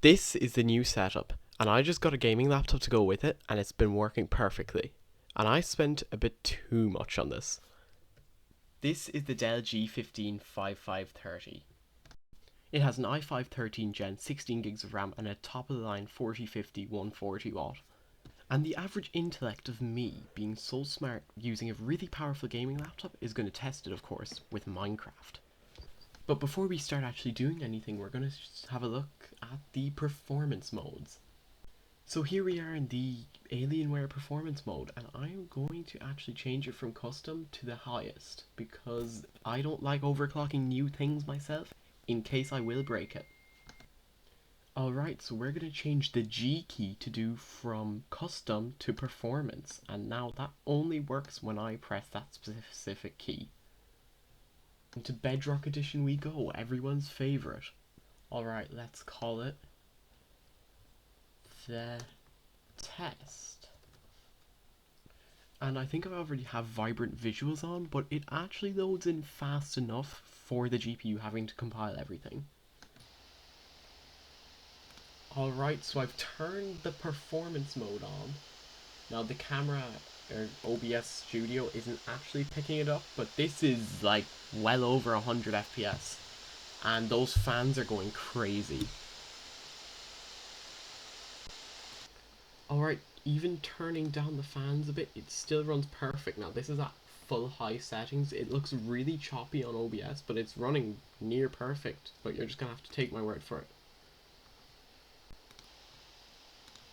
This is the new setup, and I just got a gaming laptop to go with it, and it's been working perfectly. And I spent a bit too much on this. This is the Dell G15-5530. It has an i5 13 Gen, 16 gigs of RAM, and a top-of-the-line 4050 140 watt. And the average intellect of me, being so smart using a really powerful gaming laptop, is going to test it, of course, with Minecraft. But before we start actually doing anything, we're going to just have a look at the performance modes. So here we are in the Alienware performance mode, and I'm going to actually change it from custom to the highest, because I don't like overclocking new things myself, in case I will break it. Alright, so we're going to change the G key to do from custom to performance, and now that only works when I press that specific key. Into Bedrock Edition we go, everyone's favourite. Alright, let's call it the test. And I think I already have vibrant visuals on, but it actually loads in fast enough for the GPU having to compile everything. Alright, so I've turned the performance mode on. Now the camera, or OBS Studio, isn't actually picking it up, but this is like well over 100 FPS. And those fans are going crazy. Alright, even turning down the fans a bit, it still runs perfect. Now this is at full high settings. It looks really choppy on OBS, but it's running near perfect. But you're just gonna have to take my word for it.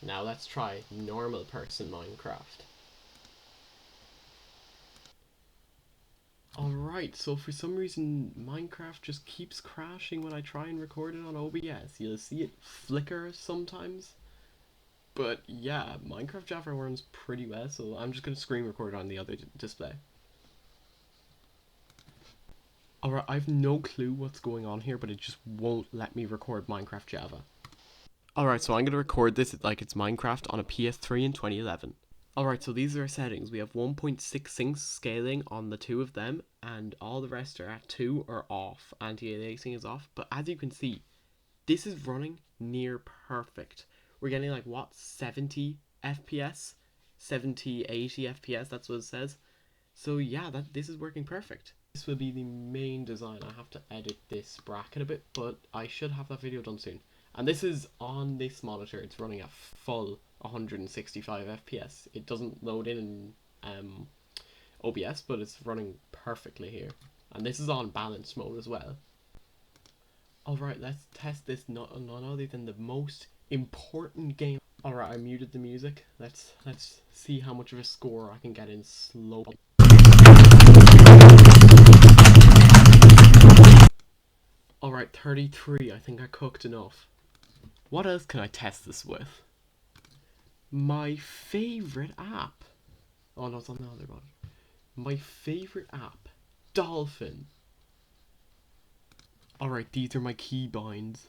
Now let's try normal person Minecraft. Alright, so for some reason Minecraft just keeps crashing when I try and record it on OBS. You'll see it flicker sometimes. But yeah, Minecraft Java runs pretty well, so I'm just going to screen record on the other display. Alright, I've no clue what's going on here, but it just won't let me record Minecraft Java. Alright, so I'm going to record this like it's Minecraft on a PS3 in 2011. Alright, so these are our settings. We have 1.66 scaling on the two of them, and all the rest are at 2 or off. Anti-aliasing is off, but as you can see, this is running near perfect. We're getting like, what, 70 FPS? 70, 80 FPS, that's what it says. So yeah, this is working perfect. This will be the main design. I have to edit this bracket a bit, but I should have that video done soon. And this is on this monitor. It's running at full 165 FPS. It doesn't load in OBS, but it's running perfectly here. And this is on balance mode as well. Alright, let's test this none other than the most important game. Alright, I muted the music. Let's see how much of a score I can get in slow. Alright, 33. I think I cooked enough. What else can I test this with? My favorite app. Oh no, it's on the other one. My favorite app. Dolphin. Alright, these are my keybinds.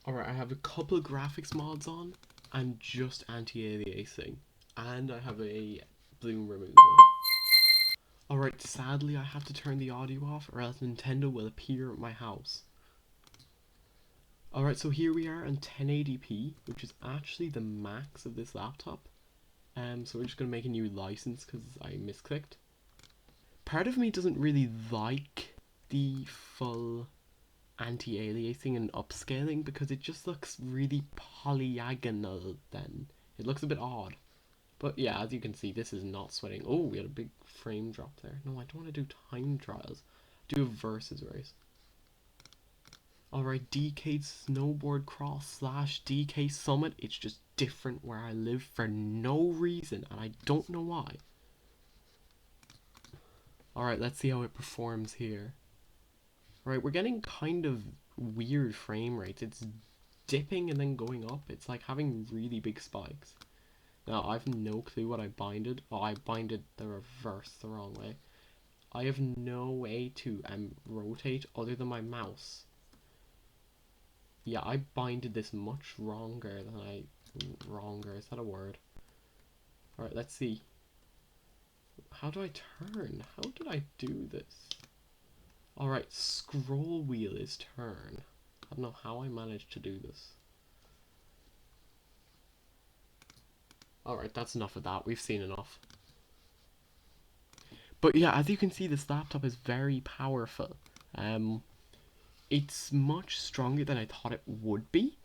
Alright, I have a couple graphics mods on and just anti-aliasing. And I have a bloom removal. Alright, sadly I have to turn the audio off or else Nintendo will appear at my house. Alright, so here we are on 1080p, which is actually the max of this laptop. So we're just going to make a new license because I misclicked. Part of me doesn't really like the full anti-aliasing and upscaling because it just looks really polygonal then. It looks a bit odd. But yeah, as you can see, this is not sweating. Oh, we had a big frame drop there. No, I don't want to do time trials. Do a versus race. Alright, DK Snowboard Cross / DK Summit. It's just different where I live for no reason, and I don't know why. Alright, let's see how it performs here. Alright, we're getting kind of weird frame rates. It's dipping and then going up. It's like having really big spikes. Now, I have no clue what I binded. Oh, I binded the reverse the wrong way. I have no way to rotate other than my mouse. Yeah, I binded this much wronger than wronger, is that a word? Alright, let's see. How do I turn? How did I do this? Alright, scroll wheel is turn. I don't know how I managed to do this. Alright, that's enough of that. We've seen enough. But yeah, as you can see, this laptop is very powerful. It's much stronger than I thought it would be.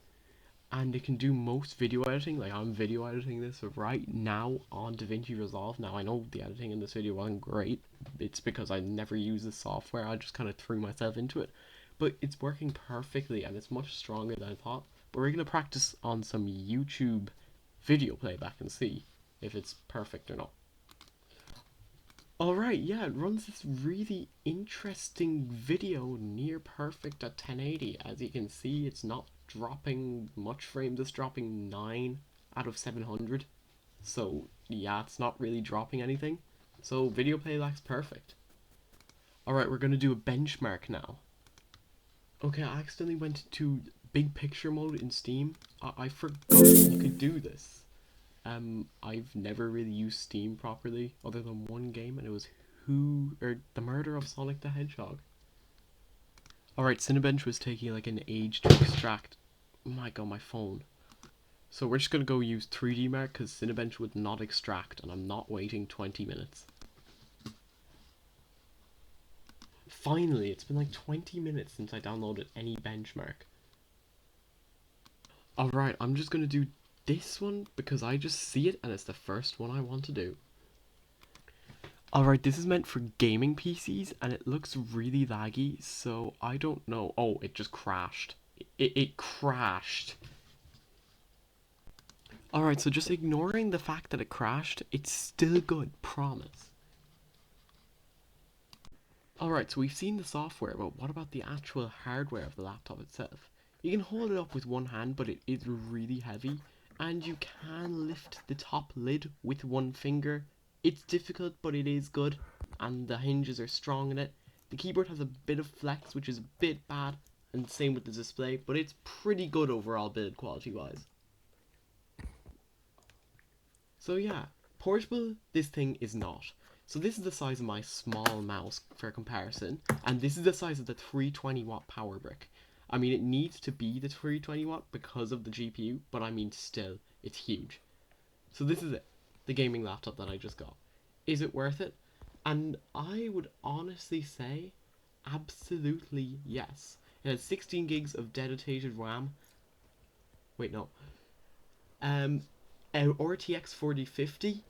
And it can do most video editing. Like, I'm video editing this right now on DaVinci Resolve. Now, I know the editing in this video wasn't great. It's because I never used the software. I just kind of threw myself into it. But it's working perfectly, and it's much stronger than I thought. But we're going to practice on some YouTube video playback and see if it's perfect or not. Alright, yeah, it runs this really interesting video near perfect at 1080. As you can see, it's not dropping much frames, it's dropping 9 out of 700. So, yeah, it's not really dropping anything. So, video playback's perfect. Alright, we're gonna do a benchmark now. Okay, I accidentally went to big picture mode in Steam. I forgot you could do this. I've never really used Steam properly, other than one game, and it was The Murder of Sonic the Hedgehog. Alright, Cinebench was taking like an age to extract. Oh my god, my phone. So we're just gonna go use 3D Mark, because Cinebench would not extract, and I'm not waiting 20 minutes. Finally, it's been like 20 minutes since I downloaded any benchmark. Alright, I'm just gonna do this one because I just see it and it's the first one I want to do. Alright, this is meant for gaming PCs and it looks really laggy, so I don't know. Oh, it just crashed. It crashed. Alright, so just ignoring the fact that it crashed, it's still good, promise. Alright, so we've seen the software, but what about the actual hardware of the laptop itself? You can hold it up with one hand, but it is really heavy. And you can lift the top lid with one finger. It's difficult, but it is good, and the hinges are strong in it. The keyboard has a bit of flex, which is a bit bad, and same with the display, but it's pretty good overall build quality wise. So yeah, portable, this thing is not. So this is the size of my small mouse for comparison, and this is the size of the 320 watt power brick. I mean, it needs to be the 320 watt because of the GPU, but I mean, still, it's huge. So this is it, the gaming laptop that I just got. Is it worth it? And I would honestly say, absolutely yes. It has 16 gigs of dedicated RAM. Wait, no. RTX 4050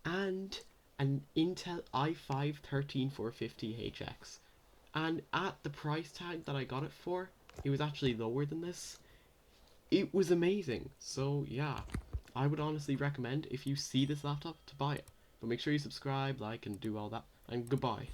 and an Intel i5 13450HX. And at the price tag that I got it for, it was actually lower than this. It was amazing. So yeah, I would honestly recommend if you see this laptop to buy it. But make sure you subscribe, like, and do all that. And goodbye.